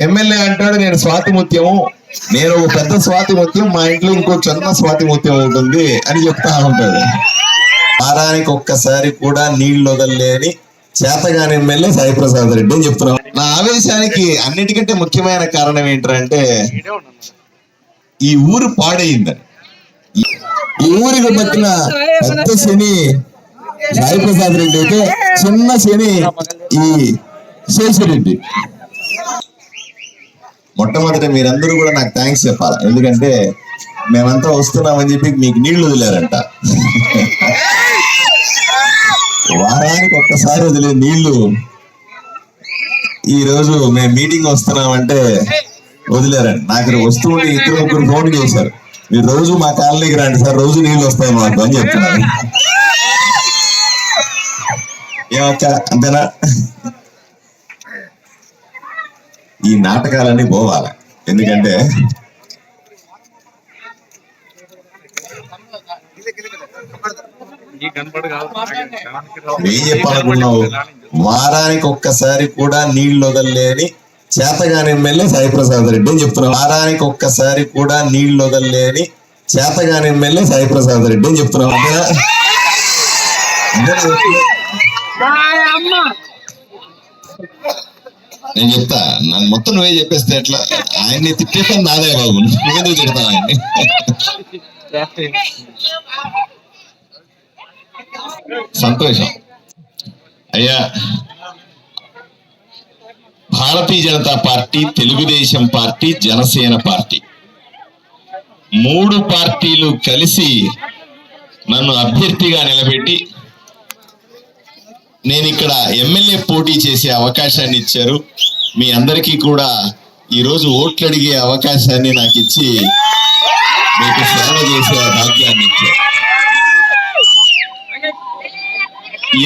MLA అంటాడు నేను స్వాతిముత్యము, నేను ఒక పెద్ద స్వాతిముత్యం, మా ఇంట్లో ఇంకో చిన్న స్వాతిముత్యం ఉంటుంది అని చెప్తా ఉంటాడు. వారానికి ఒక్కసారి కూడా నీళ్లు వదలలేని చేతగాని ఎమ్మెల్యే సాయిప్రసాద్ రెడ్డి అని చెప్తున్నాం. నా ఆవేశానికి అన్నిటికంటే ముఖ్యమైన కారణం ఏంటంటే ఈ ఊరు పాడైందని. ఈ ఊరికి పట్టిన పెద్ద శని సాయిప్రసాద్ రెడ్డి అయితే చిన్న శని ఈ శేషిరెడ్డి. మొట్టమొదట మీరందరూ కూడా నాకు థ్యాంక్స్ చెప్పాలి, ఎందుకంటే మేమంతా వస్తున్నామని చెప్పి మీకు నీళ్లు వదిలేరంట. వారానికి ఒక్కసారి వదిలే నీళ్లు ఈ రోజు మేము మీటింగ్ వస్తున్నామంటే వదిలేరండి. నాకు వస్తూ ఉంటే ఇద్దరు ముగ్గురు ఫోన్ చేశారు, మీరు రోజు మా కాలనీకి రండి సార్, రోజు నీళ్లు వస్తాయి మాకు అని చెప్తున్నారు. ఏమక్క అంతేనా? ఈ నాటకాలన్నీ పోవాలి, ఎందుకంటే ఏం చెప్పాలనుకున్నావు? వారానికి ఒక్కసారి కూడా నీళ్లు వదలలేని చేతగాని ఎమ్మెల్యే సాయిప్రసాద్ రెడ్డి అని చెప్తున్నావు. వారానికి ఒక్కసారి కూడా నీళ్లు వదలలేని చేతగాని ఎమ్మెల్యే సాయిప్రసాద్ రెడ్డి అని చెప్తున్నావు. నేను చెప్తా, నన్ను మొత్తం నువ్వే చెప్పేస్తే ఎట్లా? ఆయన్ని తిట్టేస్తాను నాదే బాబు, నువ్వేందుకు తిడతావు ఆయన్ని? సంతోషం అయ్యా. Bharatiya Janata party, Telugu Desam party, Janasena party 3 పార్టీలు కలిసి నన్ను అభ్యర్థిగా నిలబెట్టి నేను ఇక్కడ ఎమ్మెల్యే పోటీ చేసే అవకాశాన్ని ఇచ్చారు. మీ అందరికీ కూడా ఈరోజు ఓట్లు అడిగే అవకాశాన్ని నాకు ఇచ్చి మీకు సేవ చేసే భాగ్యాన్ని ఇచ్చారు.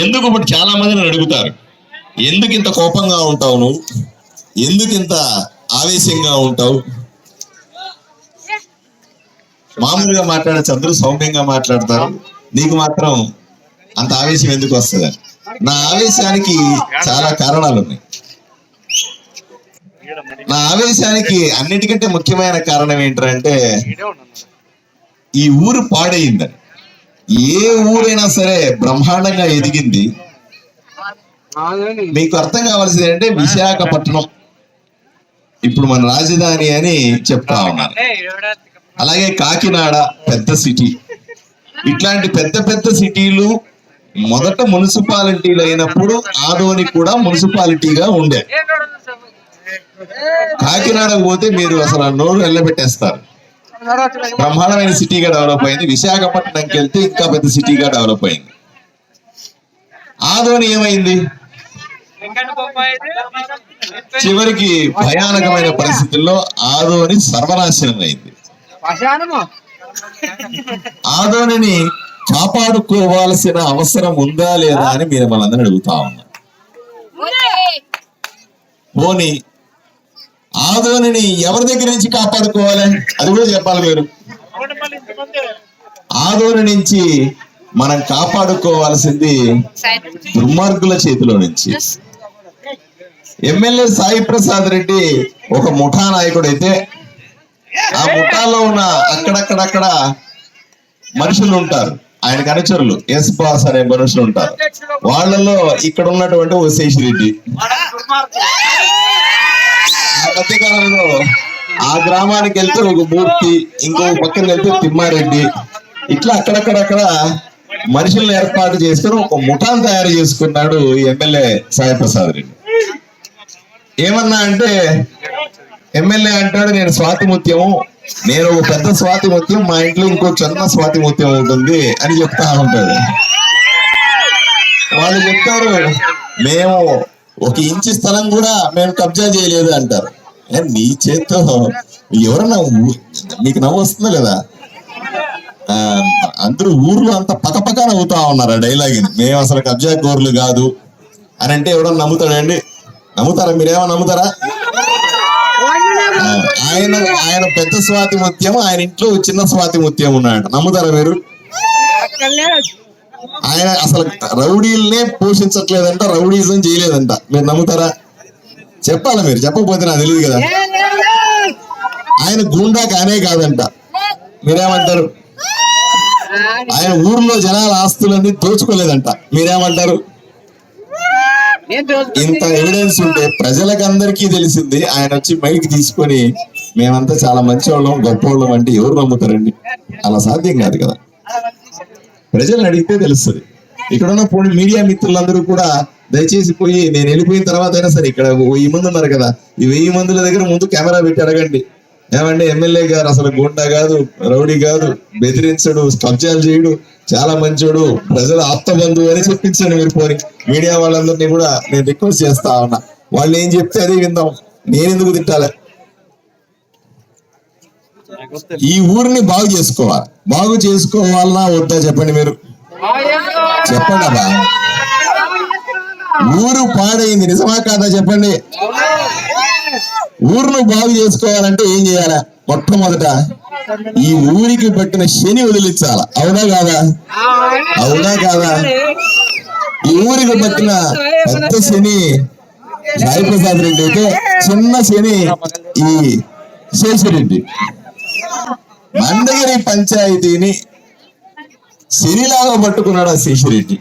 ఎందుకు ఇప్పుడు చాలా మంది నన్ను అడుగుతారు, ఎందుకు ఇంత కోపంగా ఉంటావు నువ్వు, ఎందుకు ఇంత ఆవేశంగా ఉంటావు? మామూలుగా మాట్లాడే అందరూ సౌమ్యంగా మాట్లాడతారు, నీకు మాత్రం అంత ఆవేశం ఎందుకు వస్తుంది? నా ఆవేశానికి చాలా కారణాలు ఉన్నాయి. నా ఆవేశానికి అన్నిటికంటే ముఖ్యమైన కారణం ఏంటంటే ఈ ఊరు పాడైందని. ఏ ఊరైనా సరే బ్రహ్మాండంగా ఎదిగింది. మీకు అర్థం కావాల్సింది ఏంటంటే విశాఖపట్నం ఇప్పుడు మన రాజధాని అని చెప్తా ఉన్నారు. అలాగే కాకినాడ పెద్ద సిటీ. ఇట్లాంటి పెద్ద పెద్ద సిటీలు మొదట మున్సిపాలిటీలు అయినప్పుడు ఆదోని కూడా మున్సిపాలిటీగా ఉండే. కాకినాడకు పోతే మీరు అసలు నోరు వెళ్ళబెట్టేస్తారు. బ్రహ్మాండమైన సిటీగా డెవలప్ అయింది. విశాఖపట్నంకి వెళ్తే ఇంకా పెద్ద సిటీగా డెవలప్ అయింది. ఆదోని ఏమైంది? చివరికి భయానకమైన పరిస్థితుల్లో ఆదోని సర్వనాశనం అయింది. ఆదోనిని కాపాడుకోవాల్సిన అవసరం ఉందా లేదా అని మీరు మనందరూ అడుగుతా ఉన్నారు. పోనీ ఆదోనిని ఎవరి దగ్గర నుంచి కాపాడుకోవాలి అది కూడా చెప్పాలి మీరు. ఆదోని నుంచి మనం కాపాడుకోవాల్సింది దుర్మార్గుల చేతిలో నుంచి. ఎమ్మెల్యే సాయిప్రసాద్ రెడ్డి ఒక ముఠా నాయకుడు అయితే ఆ ముఠాలో ఉన్న అక్కడక్కడక్కడ మనుషులు ఉంటారు, ఆయనకు అనుచరులు, ఎస్ బాస్ అనే మనుషులు ఉంటారు. వాళ్ళలో ఇక్కడ ఉన్నటువంటి ఓ శేషిరెడ్డి. ఆ మధ్యకాలంలో ఆ గ్రామానికి వెళ్తే ఒక మూర్తి, ఇంకో పక్కన వెళ్తే తిమ్మారెడ్డి, ఇట్లా అక్కడక్కడక్కడ మనుషులను ఏర్పాటు చేసుకుని ఒక ముఠాను తయారు చేసుకున్నాడు ఎమ్మెల్యే సాయిప్రసాద్ రెడ్డి. ఏమన్నా అంటే ఎమ్మెల్యే అంటాడు నేను స్వాతిముత్యము, నేను ఒక పెద్ద స్వాతిముత్యం, మా ఇంట్లో ఇంకో చిన్న స్వాతిముత్యం ఉంటుంది అని చెప్తా ఉంటాడు. వాళ్ళు చెప్తారు మేము 1 ఇంచు స్థలం కూడా మేము కబ్జా చేయలేదు అంటారు. నీ చేత్తో ఎవరన్నా మీకు నవ్వు వస్తుంది కదా? అందరూ ఊర్లో అంతా పక్కపక్క నవ్వుతా ఉన్నారు ఆ డైలాగ్. మేము అసలు కబ్జా కోర్లు కాదు అని అంటే ఎవడన్నా నమ్ముతాడండి? నమ్ముతారా? మీరేమో నమ్ముతారా? ఆయన పెద్ద స్వాతిముత్యం, ఆయన ఇంట్లో చిన్న స్వాతిముత్యం ఉన్నాడు, నమ్ముతారా మీరు? ఆయన అసలు రౌడీలనే పోషించట్లేదంట, రౌడీజం చేయలేదంట, మీరు నమ్ముతారా? చెప్పాలి, మీరు చెప్పకపోతే నాకు తెలియదు కదా. ఆయన గుండా కానే కాదంట, మీరేమంటారు? ఆయన ఊర్లో జనాల ఆస్తులన్నీ దోచుకోలేదంట, మీరేమంటారు? ఇంత ఎవిడెన్స్ ఉంటే ప్రజలకు అందరికీ తెలిసింది. ఆయన వచ్చి మైక్ తీసుకొని మేమంతా చాలా మంచివాళ్ళం గొప్పవాళ్ళం అంటే ఎవరు నమ్ముతారండి? అలా సాధ్యం కాదు కదా. ప్రజలను అడిగితే తెలుస్తుంది. ఇక్కడున్న మీడియా మిత్రులందరూ కూడా దయచేసి పోయి, నేను వెళ్ళిపోయిన తర్వాత అయినా సరే, ఇక్కడ 1000 మంది ఉన్నారు కదా, ఈ 1000 మందుల దగ్గర ముందు కెమెరా పెట్టి అడగండి, ఏమంటే ఎమ్మెల్యే గారు అసలు గుండా కాదు, రౌడీ కాదు, బెదిరించడు, కబ్జాలు చేయడు, చాలా మంచోడు, ప్రజల ఆప్తబంధువు అని చెప్పించాను. మీరు పోని మీడియా వాళ్ళందరినీ కూడా నేను రిక్వెస్ట్ చేస్తా ఉన్నా, వాళ్ళు ఏం చెప్తే అదే విందాం. నేను ఎందుకు తిట్టాలి? ఈ ఊరిని బాగు చేసుకోవాలి. బాగు చేసుకోవాలన్నా వద్దా చెప్పండి, మీరు చెప్పండి అబ్బా. ఊరు పాడైంది, నిజమా కాదా చెప్పండి? ఊరును బాగు చేసుకోవాలంటే ఏం చేయాలా? మొట్టమొదట ఈ ఊరికి పట్టిన శని వదిలించాల. అవునా కాదా? అవునా కాదా? ఈ ఊరికి పట్టిన పెద్ద శని సాయి ప్రసాద్ రెడ్డి అయితే, చిన్న శని ఈ శేషిరెడ్డి. మందగిరి పంచాయతీని శనిలాగా పట్టుకున్నాడు ఆ శేషిరెడ్డి.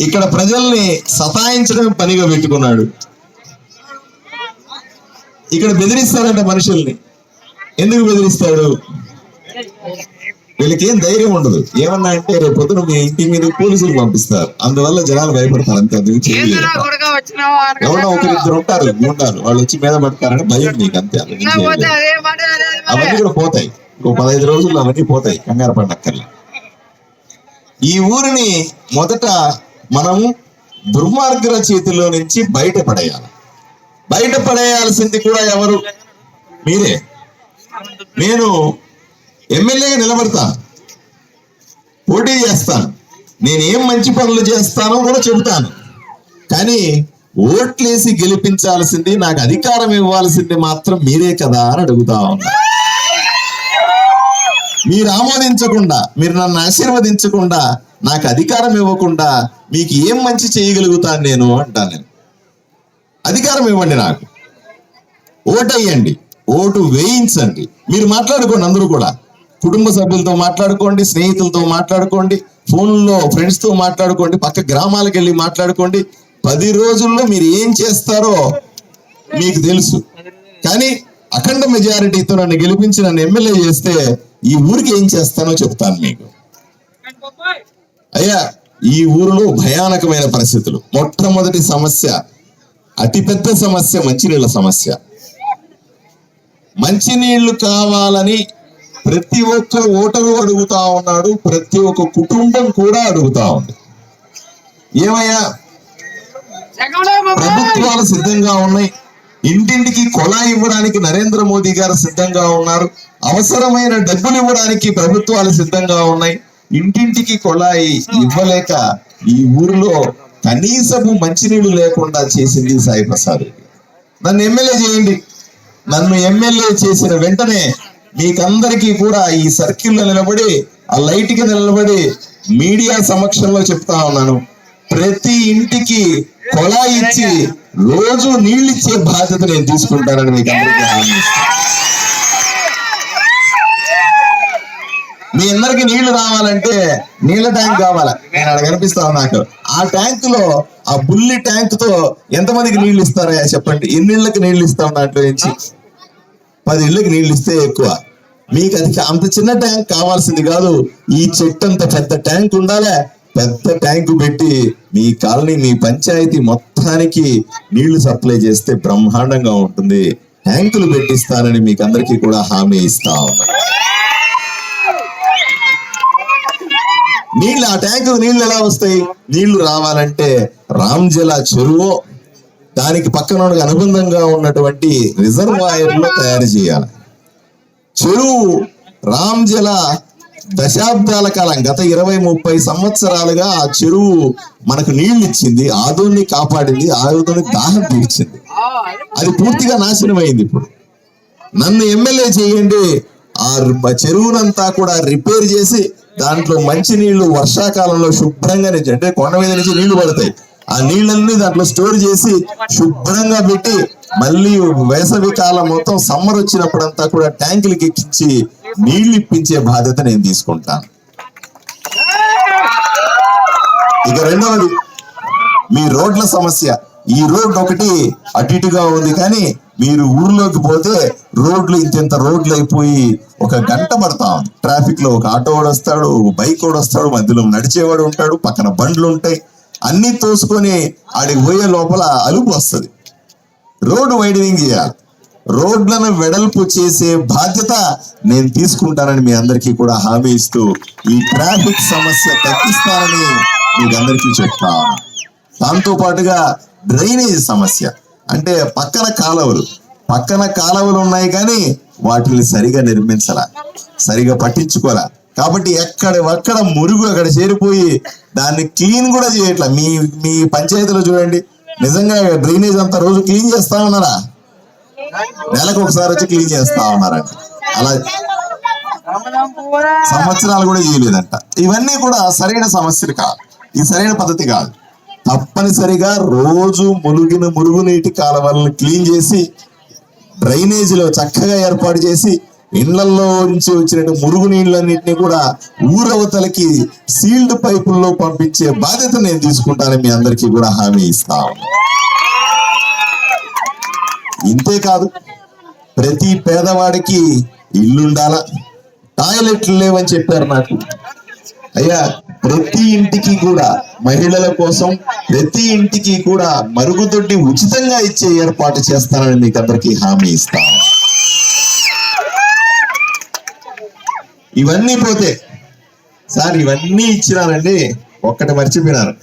ఇక్కడ ప్రజల్ని సతాయించడం పనిగా పెట్టుకున్నాడు. ఇక్కడ బెదిరిస్తాడంట మనుషుల్ని. ఎందుకు బెదిరిస్తాడు? వీళ్ళకి ఏం ధైర్యం ఉండదు. ఏమన్నా అంటే రేపు పొద్దున మీ ఇంటి మీద పోలీసులు పంపిస్తారు, అందువల్ల జనాలు భయపడతారు. అంతే, అందుకు చేయలేదు. ఎవరో ఒకరిద్దరు ఉంటారు గుండాలు, వాళ్ళు వచ్చి మీద పడతారని భయం నీకు, అంతే. అవన్నీ కూడా పోతాయి, ఇంకో 15 రోజుల్లో అవన్నీ పోతాయి, కంగారు పడక్కర్లే. ఈ ఊరిని మొదట మనము దుర్మార్గుల చేతిలో నుంచి బయటపడేయాలి. బయటపడేయాల్సింది కూడా ఎవరు? మీరే. నేను ఎమ్మెల్యేగా నిలబడతాను, పోటీ చేస్తాను, నేనేం మంచి పనులు చేస్తానో కూడా చెబుతాను. కానీ ఓట్లేసి గెలిపించాల్సింది, నాకు అధికారం ఇవ్వాల్సింది మాత్రం మీరే కదా అని అడుగుతా ఉన్నా. మీరు ఆమోదించకుండా, మీరు నన్ను ఆశీర్వదించకుండా, నాకు అధికారం ఇవ్వకుండా మీకు ఏం మంచి చేయగలుగుతాను నేను అంటాను. నేను అధికారం ఇవ్వండి, నాకు ఓటు వేయండి, ఓటు వేయించండి. మీరు మాట్లాడుకోండి, అందరూ కూడా కుటుంబ సభ్యులతో మాట్లాడుకోండి, స్నేహితులతో మాట్లాడుకోండి, ఫోన్లో ఫ్రెండ్స్తో మాట్లాడుకోండి, పక్క గ్రామాలకు వెళ్ళి మాట్లాడుకోండి. 10 రోజుల్లో మీరు ఏం చేస్తారో మీకు తెలుసు. కానీ అఖండ మెజారిటీతో నన్ను గెలిపించి నన్ను ఎమ్మెల్యే చేస్తే ఈ ఊరికి ఏం చేస్తానో చెప్తాను మీకు. అయ్యా, ఈ ఊరిలో భయానకమైన పరిస్థితులు. మొట్టమొదటి సమస్య, అతిపెద్ద సమస్య మంచినీళ్ళ సమస్య. మంచినీళ్లు కావాలని ప్రతి ఒక్క ఓటరు అడుగుతా ఉన్నాడు, ప్రతి ఒక్క కుటుంబం కూడా అడుగుతా ఉంది. ఏమయ్యా, ప్రభుత్వాలు సిద్ధంగా ఉన్నాయి, ఇంటింటికి కొళాయి ఇవ్వడానికి నరేంద్ర మోదీ గారు సిద్ధంగా ఉన్నారు, అవసరమైన డబ్బులు ఇవ్వడానికి ప్రభుత్వాలు సిద్ధంగా ఉన్నాయి. ఇంటింటికి కొళాయి ఇవ్వలేక ఈ ఊరిలో కనీసము మంచినీళ్లు లేకుండా చేసింది సాయి ప్రసాద్ రెడ్డి. నన్ను ఎమ్మెల్యే చేయండి. నన్ను ఎమ్మెల్యే చేసిన వెంటనే మీకందరికీ కూడా ఈ సర్కిల్లో నిలబడి, ఆ లైట్ కి నిలబడి మీడియా సమక్షంలో చెప్తా ఉన్నాను, ప్రతి ఇంటికి కొళాయి ఇచ్చి రోజు నీళ్ళు ఇచ్చే బాధ్యత నేను తీసుకుంటానని మీకు అందరికీ హామీ ఇస్తాను. మీ అందరికి నీళ్లు రావాలంటే నీళ్ళ ట్యాంక్ కావాలా? నేను అక్కడ కనిపిస్తా నాకు. ఆ ట్యాంక్ లో, ఆ బుల్లి ట్యాంక్ తో ఎంతమందికి నీళ్లు ఇస్తారా చెప్పండి? ఎన్ని ఇళ్ళకి నీళ్లు ఇస్తాం? దాంట్లో నుంచి 10 ఇళ్ళకి నీళ్లు ఇస్తే ఎక్కువ. మీకు అది అంత చిన్న ట్యాంక్ కావాల్సింది కాదు, ఈ చెట్టు అంత పెద్ద ట్యాంక్ ఉండాలి. పెద్ద ట్యాంకు పెట్టి మీ కాలనీ, మీ పంచాయతీ మొత్తానికి నీళ్లు సప్లై చేస్తే బ్రహ్మాండంగా ఉంటుంది. ట్యాంకులు పెట్టిస్తానని మీకు అందరికీ కూడా హామీ ఇస్తా ఉన్నా. నీళ్ళు, ఆ ట్యాంకు నీళ్లు ఎలా వస్తాయి? నీళ్లు రావాలంటే రామ్జలా చెరువు, దానికి పక్కన అనుబంధంగా ఉన్నటువంటి రిజర్వాయర్ లో తయారు చేయాలి. చెరువు రామ్జల దశాబ్దాల కాలం, గత 20-30 సంవత్సరాలుగా ఆ చెరువు మనకు నీళ్లు ఇచ్చింది, ఆదోని కాపాడింది, ఆదోని దాహం తీర్చింది. అది పూర్తిగా నాశనం అయింది. ఇప్పుడు నన్ను ఎమ్మెల్యే చేయండి, ఆ చెరువునంతా కూడా రిపేర్ చేసి దాంట్లో మంచి నీళ్లు వర్షాకాలంలో శుభ్రంగా, అంటే కొండ మీద నుంచి నీళ్లు పడతాయి, ఆ నీళ్ళన్నీ దాంట్లో స్టోర్ చేసి శుభ్రంగా పెట్టి మళ్ళీ వేసవి కాలం మొత్తం సమ్మర్ వచ్చినప్పుడంతా కూడా ట్యాంకులకి ఎక్కించి నీళ్లు ఇప్పించే బాధ్యత నేను తీసుకుంటాను. ఇక రెండవది మీ రోడ్ల సమస్య. ఈ రోడ్డు ఒకటి అటు ఇటుగా ఉంది, కానీ మీరు ఊర్లోకి పోతే రోడ్లు ఇంత రోడ్లు అయిపోయి ఒక గంట పడతా ఉంది. ట్రాఫిక్ లో ఒక ఆటో వాడు వస్తాడు, బైక్ వాడు వస్తాడు, మధ్యలో నడిచేవాడు ఉంటాడు, పక్కన బండ్లు ఉంటాయి, అన్ని తోసుకొని ఆడికి పోయే లోపల అలుపు వస్తుంది. రోడ్డు వైడనింగ్ చేయాలి, రోడ్లను వెడల్పు చేసే బాధ్యత నేను తీసుకుంటానని మీ అందరికీ కూడా హామీ ఇస్తూ ఈ ట్రాఫిక్ సమస్య తగ్గిస్తానని మీకు అందరికీ చెప్తాను. దాంతో పాటుగా డ్రైనేజ్ సమస్య, అంటే పక్కన కాలువలు ఉన్నాయి కానీ వాటిని సరిగా నిర్మించాల, సరిగా పట్టించుకోరా. కాబట్టి ఎక్కడ మురుగు అక్కడ చేరిపోయి దాన్ని క్లీన్ కూడా చేయట్లా. మీ పంచాయతీలో చూడండి, నిజంగా డ్రైనేజ్ అంతా రోజు క్లీన్ చేస్తా ఉన్నారా? నెలకు ఒకసారి వచ్చి క్లీన్ చేస్తా ఉన్నారంట. అలా సంవత్సరాలు కూడా చేయలేదంట. ఇవన్నీ కూడా సరైన సమస్యలు కాదు, ఇది సరైన పద్ధతి కాదు. తప్పనిసరిగా రోజు మురుగునీటి కాలువలను క్లీన్ చేసి డ్రైనేజీలో చక్కగా ఏర్పాటు చేసి ఇళ్లలో నుంచి వచ్చినట్టు మురుగు నీళ్ళన్నింటినీ కూడా ఊరవతలకి సీల్డ్ పైపుల్లో పంపించే బాధ్యత నేను తీసుకుంటానని మీ అందరికీ కూడా హామీ ఇస్తా. ఇంతేకాదు, ప్రతి పేదవాడికి ఇల్లుండాల, టాయిలెట్లు లేవని చెప్పారు నాకు. అయ్యా, ప్రతి ఇంటికి కూడా మహిళల కోసం ప్రతి ఇంటికి కూడా మరుగుదొడ్డి ఉచితంగా ఇచ్చే ఏర్పాటు చేస్తానని మీకు అందరికీ హామీ ఇస్తాను. ఇవన్నీ పోతే సార్, ఇవన్నీ ఇచ్చినారండి, ఒక్కటి మర్చిపోయినారు.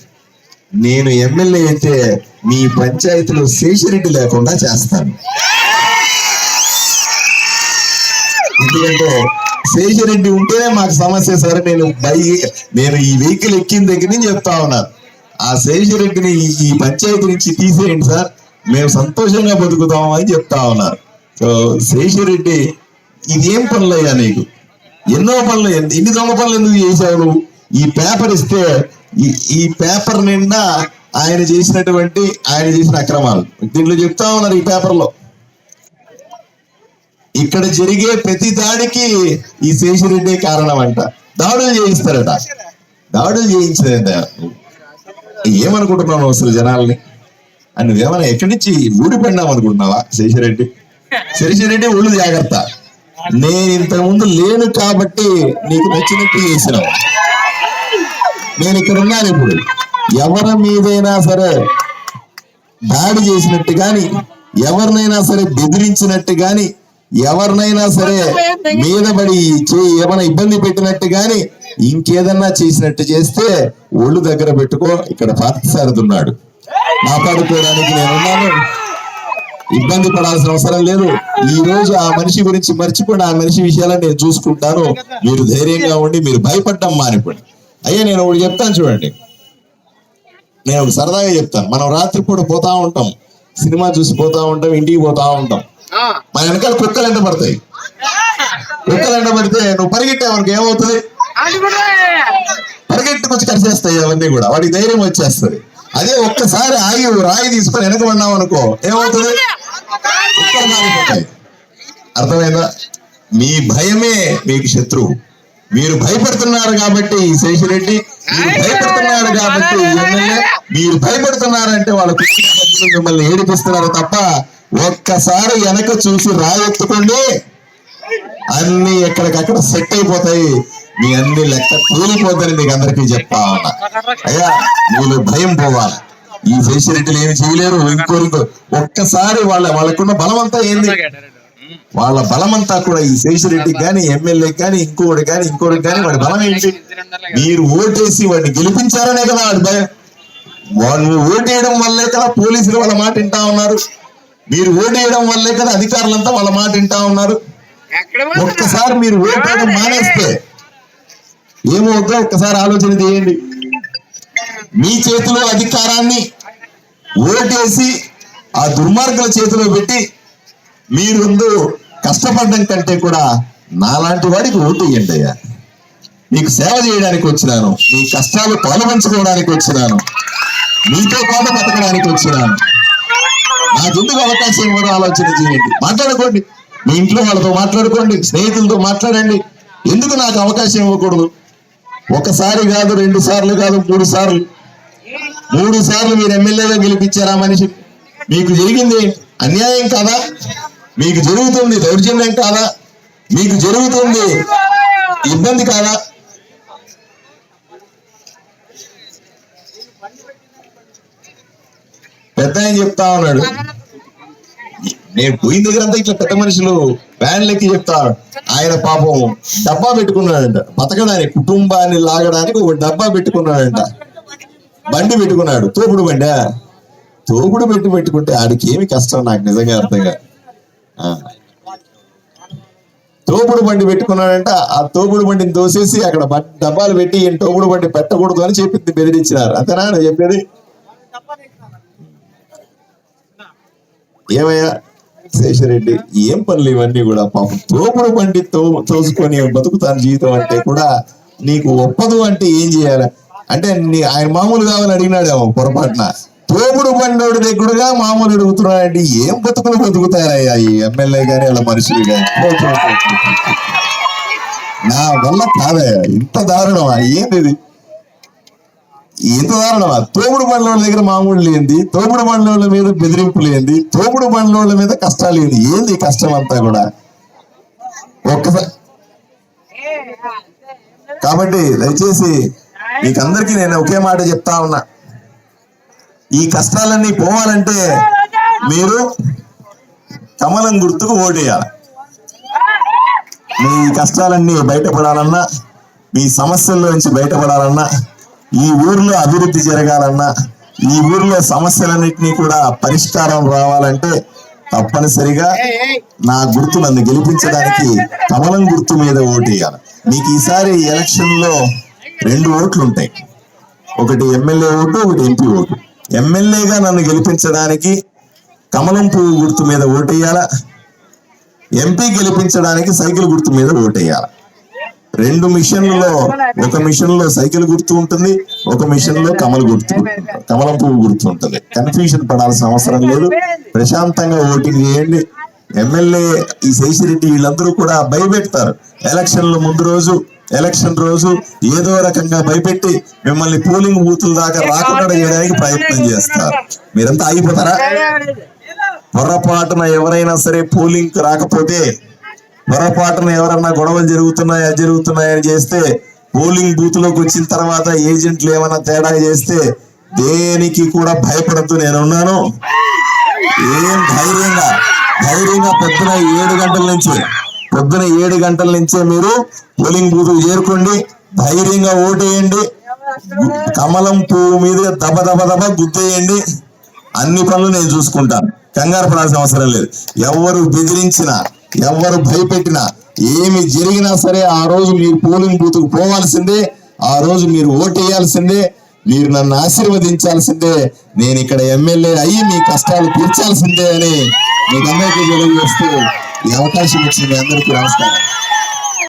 నేను ఎమ్మెల్యే అయితే మీ పంచాయతీలో శేషరెడ్డి లేకుండా చేస్తాను. ఎందుకంటే శేషరెడ్డి ఉంటేనే మాకు సమస్య సార్. నేను ఈ వెహికల్ ఎక్కిన దగ్గర నుంచి చెప్తా ఉన్నాను, ఆ శేషరెడ్డిని ఈ పంచాయతీ నుంచి తీసేయండి సార్, మేము సంతోషంగా బతుకుతాము అని చెప్తా ఉన్నారు. సో శేషరెడ్డి, ఇదేం పనులయ్యా నీకు? ఎన్నో పనులు, ఎన్ని దొంగ పనులు ఎందుకు చేశావు నువ్వు? ఈ పేపర్ ఇస్తే ఈ పేపర్ నిండా ఆయన చేసిన అక్రమాలు దీంట్లో చెప్తా ఉన్నారు. ఈ పేపర్లో ఇక్కడ జరిగే ప్రతి దాడికి ఈ శేషరెడ్డి కారణం అంట. దాడులు చేయిస్తారట, దాడులు చేయించదంట. ఏమనుకుంటున్నావు అసలు జనాల్ని? అని నువ్వేమన్నా ఎక్కడి నుంచి ఊడిపడినావు అనుకుంటున్నావా? శేషరెడ్డి ఒళ్ళు జాగ్రత్త, నేను ఇంతకుముందు లేను కాబట్టి నీకు నచ్చినట్టు చేసినావు. నేను ఇక్కడ ఉన్నాను. ఇప్పుడు ఎవరి మీదైనా సరే దాడి చేసినట్టు గాని, ఎవరినైనా సరే బెదిరించినట్టు గాని, ఎవరినైనా సరే మీద పడి ఏమైనా ఇబ్బంది పెట్టినట్టు గాని, ఇంకేదన్నా చేసినట్టు చేస్తే ఒళ్ళు దగ్గర పెట్టుకో. ఇక్కడ పార్థసారథి ఉన్నాడు, కాపాడుకోవడానికి నేనున్నాను. ఇబ్బంది పడాల్సిన అవసరం లేదు. ఈ రోజు ఆ మనిషి గురించి మర్చిపోండి, ఆ మనిషి విషయాలను నేను చూసుకుంటాను. మీరు ధైర్యంగా ఉండి మీరు భయపడ్డం మానిపోండి. అయ్యా, నేను ఒకటి చెప్తాను చూడండి, నేను ఒక సరదాగా చెప్తాను. మనం రాత్రిపూట పోతా ఉంటాం, సినిమా చూసి పోతా ఉంటాం, ఇంటికి పోతా ఉంటాం. మన వెనకాల కుక్కలు ఎంట పడతాయి. కుక్కలు ఎంట పడితే నువ్వు పరిగెట్టావనుకో ఏమవుతుంది? పరిగెట్టుకొచ్చి కరిచేస్తాయి అవన్నీ కూడా, వాడికి ధైర్యం వచ్చేస్తుంది. అదే ఒక్కసారి ఆగి రాయి తీసుకొని వెనక పడినావు అనుకో ఏమవుతుంది? కుక్కలు మారిపోతాయి. అర్థమైందా? మీ భయమే మీకు శత్రువు. మీరు భయపడుతున్నారు కాబట్టి శేషరెడ్డి, మీరు భయపడుతున్నారు కాబట్టి ఎమ్మెల్యే, మీరు భయపడుతున్నారంటే వాళ్ళ కుటుంబ సభ్యులు మిమ్మల్ని ఏడిపిస్తున్నారు తప్ప, ఒక్కసారి వెనక చూసి రాయెత్తుకోండి, అన్ని ఎక్కడికక్కడ సెట్ అయిపోతాయి. మీ అన్ని లెక్క కూలిపోద్దని మీకు అందరికీ చెప్తా ఉన్నా. అయ్యా, మీరు భయం పోవాలి. ఈ శేషరెడ్డిలు ఏమి చేయలేరు. ఇంకోరు ఒక్కసారి వాళ్ళకున్న బలం అంతా ఏంది? వాళ్ళ బలమంతా కూడా ఈ శేషరెడ్డికి కానీ, ఎమ్మెల్యేకి కానీ, ఇంకోటి కానీ వాడి బలం ఏంటి? మీరు ఓటేసి వాడిని గెలిపించారనే కదా వాడి భయం. వాళ్ళు ఓటేయడం వల్లే కదా పోలీసులు వాళ్ళ మాట వింటా ఉన్నారు. మీరు ఓటేయడం వల్లే కదా అధికారులంతా వాళ్ళ మాట వింటా ఉన్నారు. ఒక్కసారి మీరు ఓటేయడం మానేస్తే ఏమవుతుందో ఒక్కసారి ఆలోచన చేయండి. మీ చేతిలో అధికారాన్ని ఓటేసి ఆ దుర్మార్గుల చేతిలో పెట్టి మీరు ముందు కష్టపడడం కంటే కూడా నాలాంటి వాడికి ఓటు ఇయ్యండి అయ్యా. మీకు సేవ చేయడానికి వచ్చినాను, మీ కష్టాలు పాలుపంచుకోవడానికి వచ్చినాను. మీతో పాటు బతకడానికి వచ్చినాను. నాకెందుకు అవకాశం ఇవ్వడం ఆలోచన చేయండి. మాట్లాడుకోండి, మీ ఇంట్లో వాళ్ళతో మాట్లాడుకోండి, స్నేహితులతో మాట్లాడండి. ఎందుకు నాకు అవకాశం ఇవ్వకూడదు? ఒకసారి కాదు, 2 సార్లు కాదు, 3 సార్లు. 3 సార్లు మీరు ఎమ్మెల్యేగా గెలిపించారా మనిషి? మీకు జరిగింది అన్యాయం కాదా? మీకు జరుగుతుంది దౌర్జన్యం కాదా? మీకు జరుగుతుంది ఇబ్బంది కాదా? పెద్ద ఆయన చెప్తా ఉన్నాడు, నేను పోయిన దగ్గర అంతా ఇట్లా పెద్ద మనుషులు వ్యాన్లెక్కి చెప్తాడు. ఆయన పాపం డబ్బా పెట్టుకున్నాడంట, బతకడానికి, కుటుంబాన్ని లాగడానికి ఒక డబ్బా పెట్టుకున్నాడంట. బండి పెట్టుకున్నాడు, తోపుడు బండి. తోపుడు పెట్టుకుంటే ఆడికి ఏమి కష్టం నాకు నిజంగా అర్థంగా. తోపుడు బండి పెట్టుకున్నాడంట. ఆ తోపుడు బండిని తోసేసి అక్కడ డబ్బాలు పెట్టి ఈయన తోపుడు బండి పెట్టకూడదు అని చెప్పింది, బెదిరించినారు. అంతేనా నేను చెప్పేది? ఏమయ్యా శేషరెడ్డి, ఏం పనులు ఇవన్నీ కూడా? పాపం తోపుడు బండి తోసుకొని బతుకుతాను జీవితం అంటే కూడా నీకు ఒప్పదు అంటే ఏం చేయాలి? అంటే ఆయన మామూలు కావాలని అడిగినాడేమో పొరపాటున. తోపుడు బండోడి దగ్గరగా మామూలు అడుగుతున్నాడంటే ఏం బతుకులు బతుకుతారయ్యా ఈ ఎమ్మెల్యే గాని అలా మనుషులు కానీ? నా వల్ల కాదయ్యా, ఇంత దారుణమా? ఏంది ఇంత దారుణమా? తోపుడు బండ్ల దగ్గర మామూలు లేనిది, తోపుడు బండ్ల మీద బెదిరింపు లేనిది, తోపుడు బండ్ల మీద కష్టాలు ఏంది? ఏంది కష్టం అంతా కూడా? ఒక్కసారి కాబట్టి దయచేసి మీకందరికీ నేను ఒకే మాట చెప్తా ఉన్నా, ఈ కష్టాలన్నీ పోవాలంటే మీరు కమలం గుర్తుకు ఓటేయాలి. మీ కష్టాలన్నీ బయటపడాలన్నా, మీ సమస్యల్లో నుంచి బయటపడాలన్నా, ఈ ఊర్లో అభివృద్ధి జరగాలన్నా, ఈ ఊర్లో సమస్యలన్నింటినీ కూడా పరిష్కారం రావాలంటే తప్పనిసరిగా నా గుర్తు, నన్ను గెలిపించడానికి కమలం గుర్తు మీద ఓటేయాలి. మీకు ఈసారి ఎలక్షన్ లో 2 ఓట్లు ఉంటాయి, ఒకటి ఎమ్మెల్యే ఓటు, ఒకటి ఎంపీ ఓటు. ఎమ్మెల్యేగా నన్ను గెలిపించడానికి కమలం పువ్వు గుర్తు మీద ఓటేయాల, ఎంపీ గెలిపించడానికి సైకిల్ గుర్తు మీద ఓటేయాల. 2 మిషన్లలో, ఒక మిషన్ లో సైకిల్ గుర్తు ఉంటుంది, ఒక మిషన్ లో కమలం పువ్వు గుర్తు ఉంటుంది. కన్ఫ్యూజన్ పడాల్సిన అవసరం లేదు. ప్రశాంతంగా ఓటింగ్ చేయండి. ఎమ్మెల్యే ఈ శేషిరెడ్డి వీళ్ళందరూ కూడా భయపెడతారు. ఎలక్షన్ల ముందు రోజు, ఎలక్షన్ రోజు ఏదో రకంగా భయపెట్టి మిమ్మల్ని పోలింగ్ బూతుల దాకా రాకుండా చేయడానికి ప్రయత్నం చేస్తారు. మీరంతా ఆగిపోతారా? పొరపాటున ఎవరైనా సరే పోలింగ్ రాకపోతే, పొరపాటున ఎవరన్నా గొడవలు జరుగుతున్నాయని చేస్తే, పోలింగ్ బూత్ లోకి వచ్చిన తర్వాత ఏజెంట్లు ఏమైనా తేడా చేస్తే దేనికి కూడా భయపడద్దు, నేనున్నాను. ఏం ధైర్యంగా పొద్దున 7 గంటల నుంచే మీరు పోలింగ్ బూత్ చేరుకోండి, ధైర్యంగా ఓటేయండి, కమలం పువ్వు మీద దబ గుద్దేయండి. అన్ని పనులు నేను చూసుకుంటాను, కంగారు పడాల్సిన అవసరం లేదు. ఎవరు బెదిరించినా, ఎవరు భయపెట్టినా, ఏమి జరిగినా సరే ఆ రోజు మీరు పోలింగ్ బూత్కు పోవాల్సిందే, ఆ రోజు మీరు ఓటేయాల్సిందే, మీరు నన్ను ఆశీర్వదించాల్సిందే, నేను ఇక్కడ ఎమ్మెల్యే అయ్యి మీ కష్టాలు తీర్చాల్సిందే అని మీకు అందరికీ తెలియజేస్తూ ఈ అవకాశం ఇచ్చింది. అందరికీ నమస్కారం.